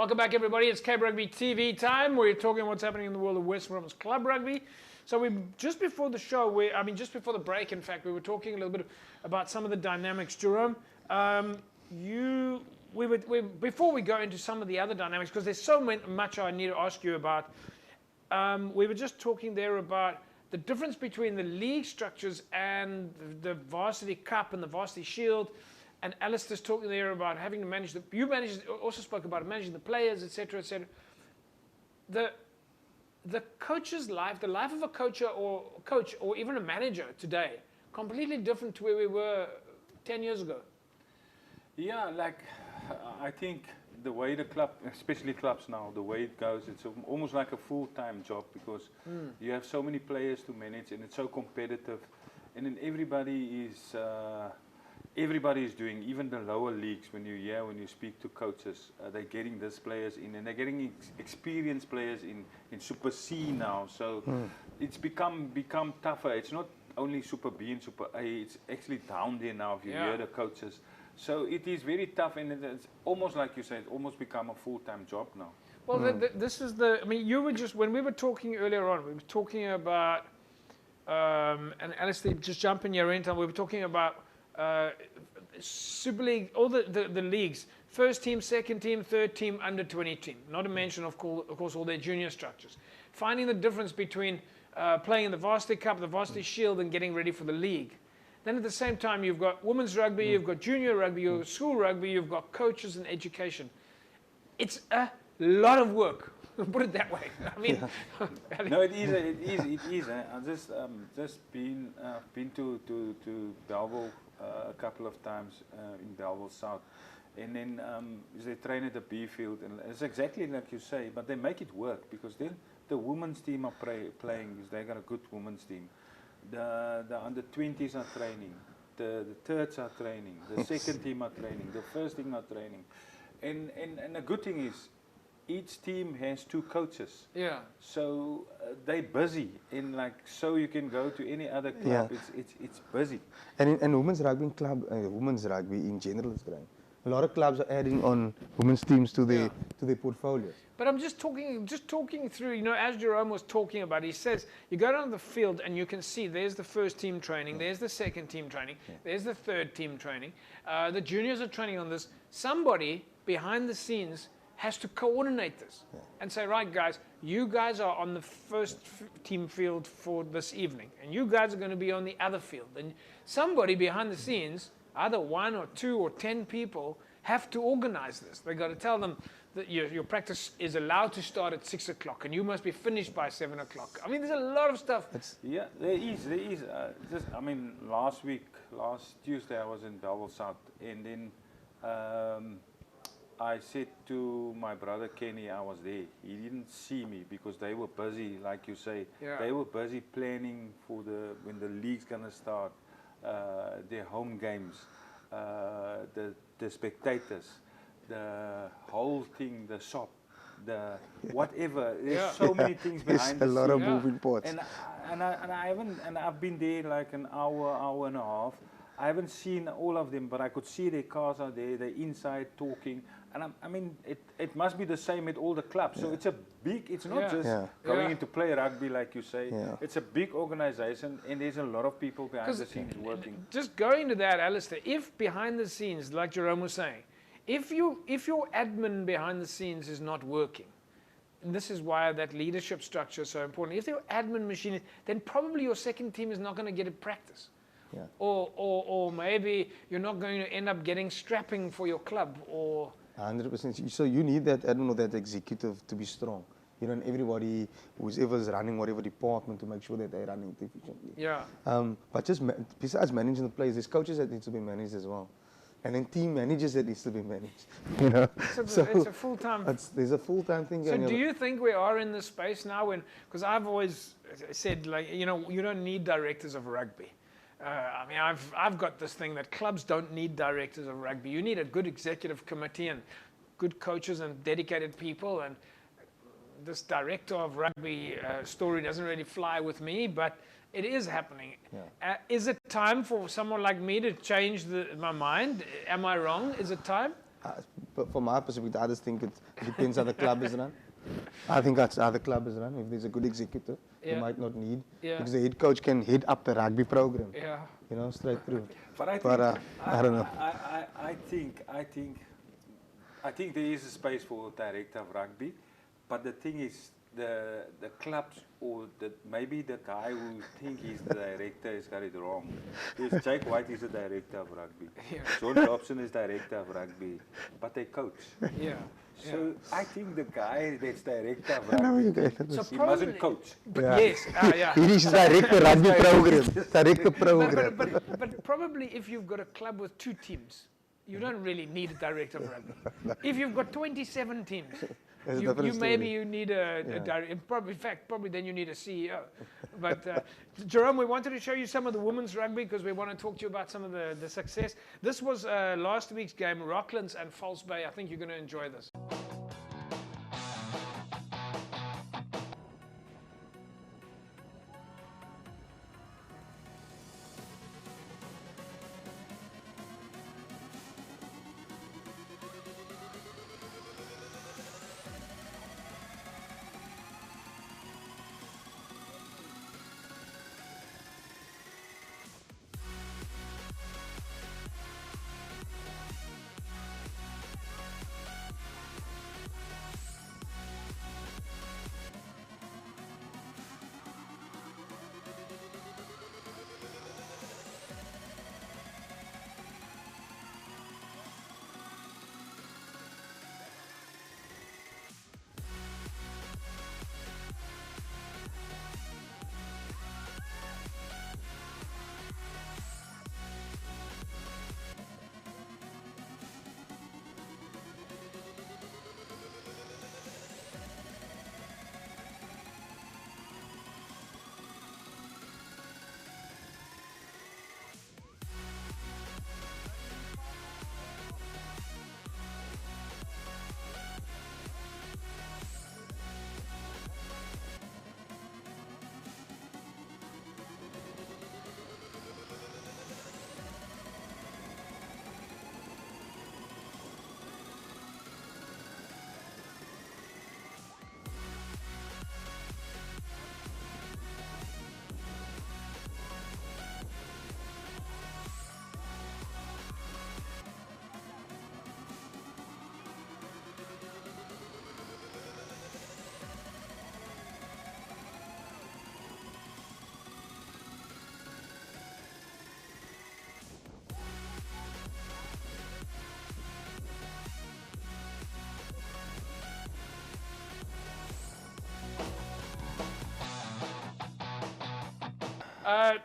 Welcome back, everybody. It's Cape Rugby TV time. We're talking what's happening in the world of West Women's Club Rugby. So we just before the show, just before the break, in fact, we were talking a little bit about some of the dynamics. Jerome, before we go into some of the other dynamics, because there's so much I need to ask you about, we were just talking there about the difference between the league structures and the Varsity Cup and the Varsity Shield. And Alistair's talking there about having to manage also spoke about managing the players, etc., etc. The coach's life, the life of a coach or even a manager today, completely different to where we were 10 years ago. Yeah, like I think the way the club, especially clubs now, the way it goes, it's almost like a full-time job because you have so many players to manage and it's so competitive, and then everybody is doing, even the lower leagues, when you speak to coaches, they're getting these players in, and they're getting experienced players in Super C now. So it's become tougher. It's not only Super B and Super A, it's actually down there now if you hear the coaches. So it is very tough, and it's almost like you said, it's almost become a full-time job now. Well, this is you were just, when we were talking earlier on, we were talking about, and Alistair, just jump in your time, we were talking about Super League, all the leagues, first team, second team, third team, under 20 team. Not to mention, of course, all their junior structures. Finding the difference between playing in the Varsity Cup, the Varsity Shield, and getting ready for the league. Then at the same time, you've got women's rugby, you've got junior rugby, you've got school rugby, you've got coaches and education. It's a lot of work. Put it that way. I mean, no, it is. I've just been to Belleville a couple of times in Belleville South, and then they train at the B field, and it's exactly like you say, but they make it work because then the women's team are playing. They got a good women's team. The under 20s are training. The thirds are training. The second team are training. The first team are training, and the good thing is, each team has 2 coaches. Yeah. So they're busy, so you can go to any other club. Yeah. It's busy. And women's rugby club, women's rugby in general is growing. A lot of clubs are adding on women's teams to their portfolios. But I'm just talking through, as Jerome was talking about, he says, you go down the field and you can see there's the first team training, there's the second team training, there's the third team training. The juniors are training on this. Somebody behind the scenes has to coordinate this and say, right, guys, you guys are on the first team field for this evening, and you guys are going to be on the other field. And somebody behind the scenes, either 1 or 2 or 10 people, have to organize this. They've got to tell them that your practice is allowed to start at 6 o'clock, and you must be finished by 7 o'clock. I mean, there's a lot of stuff. Yeah, there is. Last Tuesday, I was in Belleville South, and then I said to my brother Kenny, I was there. He didn't see me because they were busy, like you say. Yeah. They were busy planning for when the league's gonna start, their home games, the spectators, the whole thing, the shop, the whatever. There's so many things behind the scenes. There's a lot of moving parts. And I've been there like an hour and a half. I haven't seen all of them, but I could see their cars are there. They're inside talking. And I mean, it must be the same at all the clubs. So it's it's not just going into play rugby, like you say. Yeah. It's a big organization, and there's a lot of people behind the scenes working. Just going to that, Alistair, if behind the scenes, like Jerome was saying, if your admin behind the scenes is not working, and this is why that leadership structure is so important, if your admin machine, then probably your second team is not going to get a practice. Yeah. Or maybe you're not going to end up getting strapping for your club, or 100%. So you need that admin or that executive to be strong. And everybody, whoever's running whatever department, to make sure that they're running it efficiently. Yeah. But just besides managing the players, there's coaches that need to be managed as well, and then team managers that needs to be managed. So it's a full-time. There's a full-time thing. So do you think we are in this space now? Because I've always said, you don't need directors of rugby. I mean, I've got this thing that clubs don't need directors of rugby. You need a good executive committee and good coaches and dedicated people. And this director of rugby story doesn't really fly with me, but it is happening. Yeah. Is it time for someone like me to change my mind? Am I wrong? Is it time? from my perspective, I just think it depends how the club is run. I think that's how the club is run. If there's a good executive, you might not need, because the head coach can head up the rugby program. Yeah. You know, straight through. But I don't know. I think there is a space for director of rugby, but the thing is, the clubs or maybe the guy who think he's the director has got it wrong. Because Jake White is the director of rugby. John Dobson is director of rugby, but they coach. Yeah. So I think the guy that's director of rugby, so he mustn't coach. Yes. He is director rugby program. Director program. But probably if you've got a club with 2 teams, you don't really need a director of rugby. If you've got 27 teams, you need a director. Probably then you need a CEO. But Jerome, we wanted to show you some of the women's rugby because we want to talk to you about some of the success. This was last week's game, Rocklands and False Bay. I think you're going to enjoy this.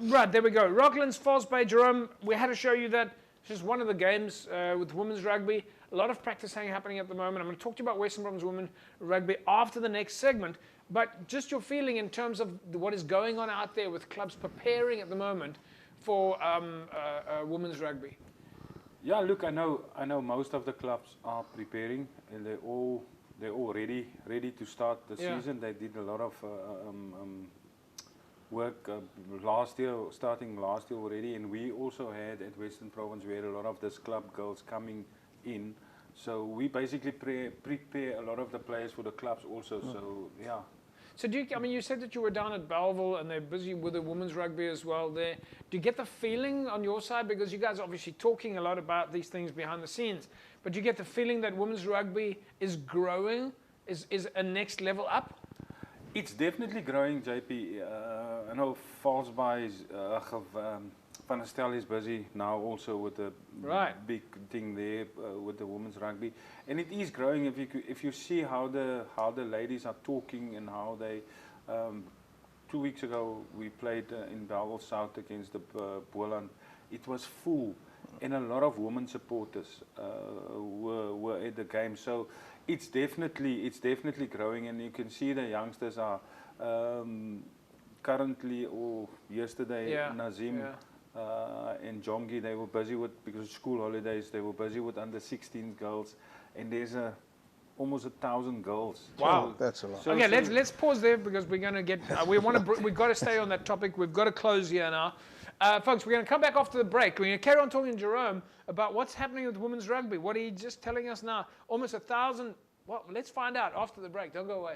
Right, there we go. Rocklands, False Bay, Jerome. We had to show you that. It's just one of the games with women's rugby. A lot of practice happening at the moment. I'm going to talk to you about Western Province women rugby after the next segment. But just your feeling in terms of what is going on out there with clubs preparing at the moment for women's rugby. Yeah, look, I know most of the clubs are preparing, and they're all ready to start the season. They did a lot of work starting last year already, and we also had at Western Province, we had a lot of this club girls coming in, so we basically prepare a lot of the players for the clubs also. So yeah. So do you, I mean, you said that you were down at Belleville and they're busy with the women's rugby as well there. Do you get the feeling on your side, because you guys are obviously talking a lot about these things behind the scenes, but do you get the feeling that women's rugby is growing, is a next level up? It's definitely growing, JP. I know False Bay is, Van der Stel is busy now also with the big thing there with the women's rugby, and it is growing. If you see how the ladies are talking and how they, 2 weeks ago we played in Belleville South against the Boland. It was full, and a lot of women supporters were at the game. So it's definitely growing, and you can see the youngsters are currently, or yesterday, Nazim. And Jongi, they were busy with, because of school holidays, they were busy with under 16 girls, and there's almost 1,000 girls. Wow, so, that's a lot. So, okay, let's pause there, because we're going to get we've got to stay on that topic. We've got to close here now. Folks, we're going to come back after the break. We're going to carry on talking to Jerome about what's happening with women's rugby. What he's just telling us now, almost 1,000. Well, let's find out after the break. Don't go away.